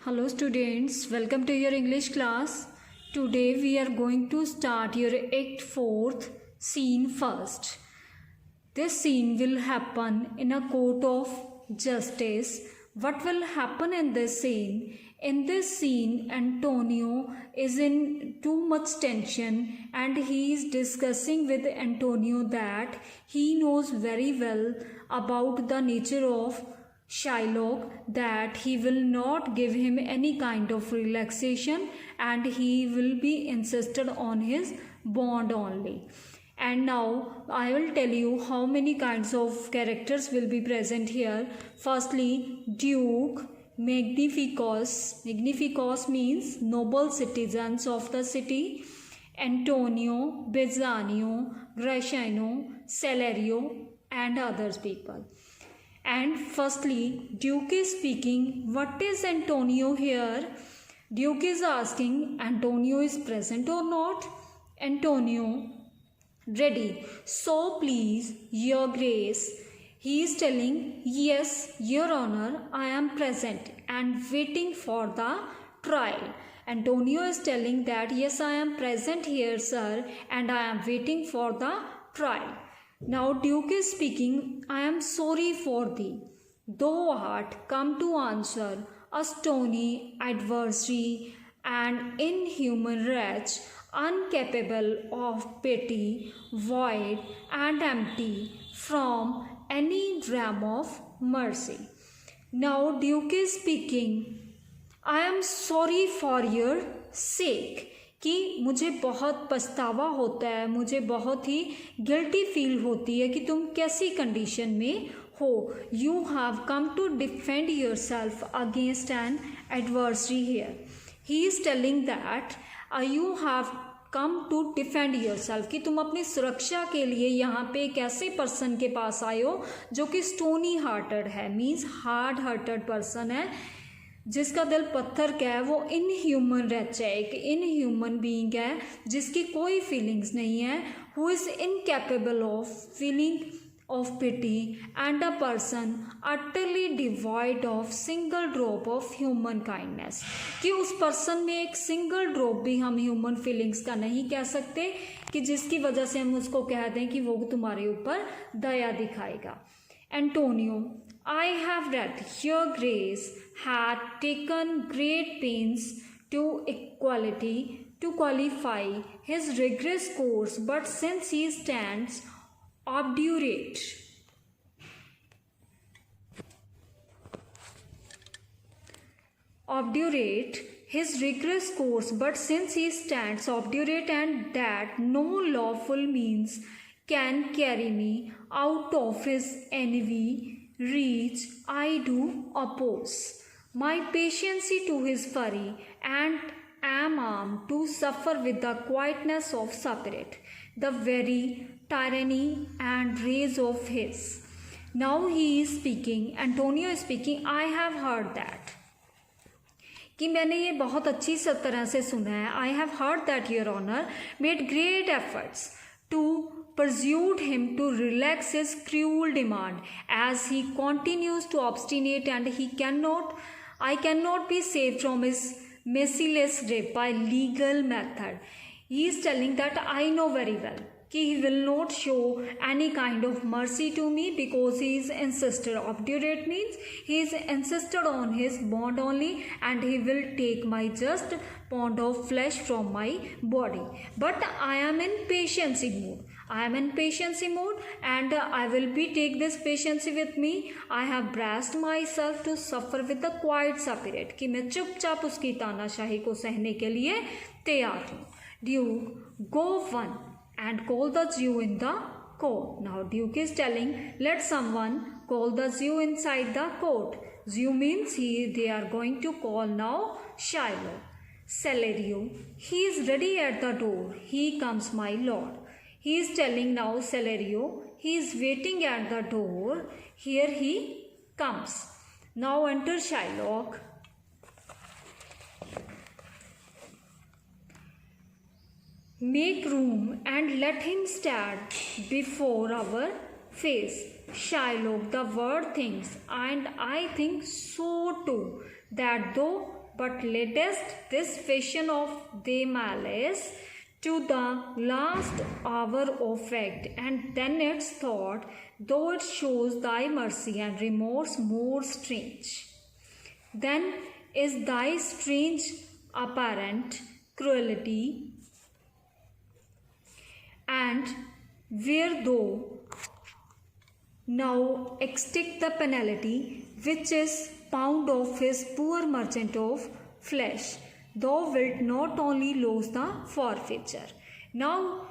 Hello students, welcome to your English class. Today we are going to start your Act 4th scene first. This scene will happen in a court of justice. What will happen in this scene? In this scene, Antonio is in too much tension and he is discussing with Antonio that he knows very well about the nature of Shylock, that he will not give him any kind of relaxation and he will be insisted on his bond only. And now I will tell you how many kinds of characters will be present here. Firstly, Duke Magnificus. Magnificus means noble citizens of the city. Antonio, Bezzanio, Gratiano, Celerio and others people. And firstly, Duke is speaking. What is Antonio here? Duke is asking, Antonio is present or not? Antonio, ready. So please, your grace. He is telling, yes, your honor, I am present and waiting for the trial. Antonio is telling that, yes, I am present here, sir, and I am waiting for the trial. Now Duke is speaking, I am sorry for thee. Thou art come to answer a stony adversary, an inhuman wretch, incapable of pity, void and empty from any dram of mercy. Now Duke is speaking, I am sorry for your sake. कि मुझे बहुत पछतावा होता है, मुझे बहुत ही guilty feel होती है कि तुम कैसी कंडीशन में हो. You have come to defend yourself against an adversary here. He is telling that you have come to defend yourself, कि तुम अपनी सुरक्षा के लिए यहाँ पे एक ऐसे पर्सन के पास आए हो जो कि स्टोनी हार्टेड है, मीन्स हार्ड हार्टेड पर्सन है, जिसका दिल पत्थर का है. वो इनह्यूमन रच है, एक इनह्यूमन बीइंग है जिसकी कोई फीलिंग्स नहीं है. Who is incapable of feeling of pity and a person utterly devoid of single drop of human kindness, कि उस पर्सन में एक सिंगल ड्रॉप भी हम ह्यूमन फीलिंग्स का नहीं कह सकते कि जिसकी वजह से हम उसको कह दें कि वो तुम्हारे ऊपर दया दिखाएगा. Antonio, I have read your grace had taken great pains to qualify his rigorous course, but since he stands obdurate, his rigorous course, but since he stands obdurate, and that no lawful means can carry me out of his envy reach, I do oppose my patience to his fury, and am armed to suffer with the quietness of spirit the very tyranny and rage of his. Now he is speaking, Antonio is speaking, I have heard that, कि मैंने ये बहुत अच्छी तरह से सुना है. I have heard that your honor made great efforts to persuade him to relax his cruel demand, as he continues to obstinate, and I cannot be saved from his merciless grip by legal method. He is telling that I know very well कि he will not show any kind of mercy to me because he is insisted. Obdurate means he is insisted on his bond only, and he will take my just pound of flesh from my body. But I am in patience mood. I am in patience mood, and I will be take this patience with me. I have braced myself to suffer with the quiet spirit, कि मैं चुपचाप उसकी तानाशाही को सहने के लिए तैयार हूँ. Duke, go one and call the Jew in the court. Now Duke is telling, let someone call the Jew inside the court. Jew means they are going to call now Shylock. Celerio, he is ready at the door. He comes, my lord. He is telling now Celerio, he is waiting at the door. Here he comes. Now enter Shylock. Make room and let him stand before our face. Shylock, the word thinks, and I think so too, that though but latest this fashion of the malice to the last hour of act, and then its thought, though it shows thy mercy and remorse more strange. Then is thy strange apparent cruelty, and where thou now extinct the penalty, which is pound of his poor merchant of flesh, thou wilt not only lose the forfeiture. Now,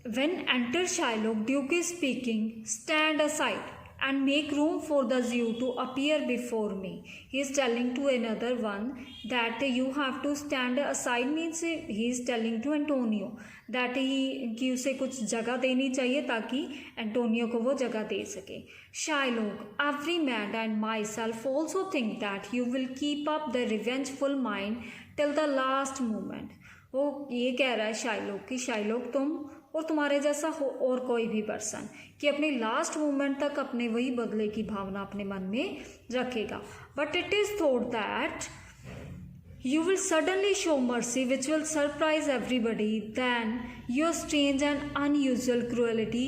when enter Shylock, Duke is speaking, stand aside and make room for the Jew to appear before me. He is telling to another one that you have to stand aside, means he is telling to Antonio that कि उसे कुछ जगह देनी चाहिए ताकि Antonio को वो जगह दे सके. Shylock, every man and myself also think that you will keep up the revengeful mind till the last moment. वो ये कह रहा है शाइलोक कि शाइलोक तुम और तुम्हारे जैसा हो और कोई भी पर्सन कि अपने लास्ट मोमेंट तक अपने वही बदले की भावना अपने मन में रखेगा. But it is thought that you will suddenly show mercy which will surprise everybody than your strange and unusual cruelty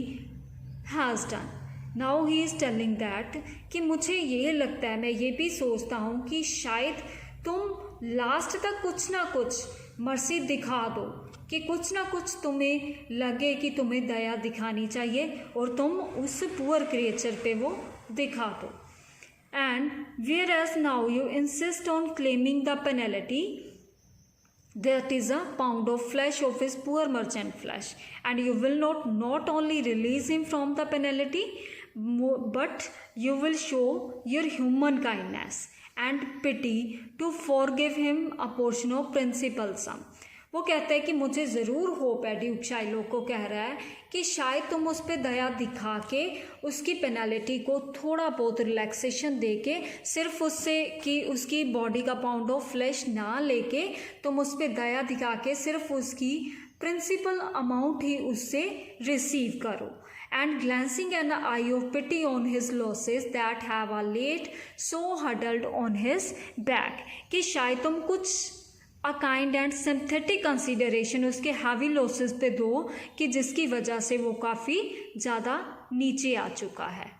has done. Now he is telling that कि मुझे ये लगता है, मैं ये भी सोचता हूँ कि शायद तुम लास्ट तक कुछ ना कुछ मर्सी दिखा दो, कि कुछ ना कुछ तुम्हें लगे कि तुम्हें दया दिखानी चाहिए और तुम उस पुअर क्रिएचर पे वो दिखा दो. And whereas now you insist on claiming the penalty, that is a pound of flesh of his poor merchant flesh, and you will not only release him from the penalty, but you will show your human kindness and pity to forgive him a portion of principal sum. वो कहता है कि मुझे ज़रूर hope है, Duke शाइलोक को कह रहा है कि शायद तुम उस पर दया दिखा के उसकी पेनल्टी को थोड़ा बहुत रिलैक्सेशन दे के, सिर्फ उससे कि उसकी बॉडी का पाउंड ऑफ फ्लैश ना लेके तुम उस पर दया दिखा के सिर्फ उसकी प्रिंसिपल अमाउंट ही उससे रिसीव करो. And glancing an eye of pity on his losses that have a late so huddled on his back, कि शायद तुम कुछ a kind and synthetic consideration उसके हैवी लॉसेस पे दो कि जिसकी वजह से वो काफ़ी ज़्यादा नीचे आ चुका है.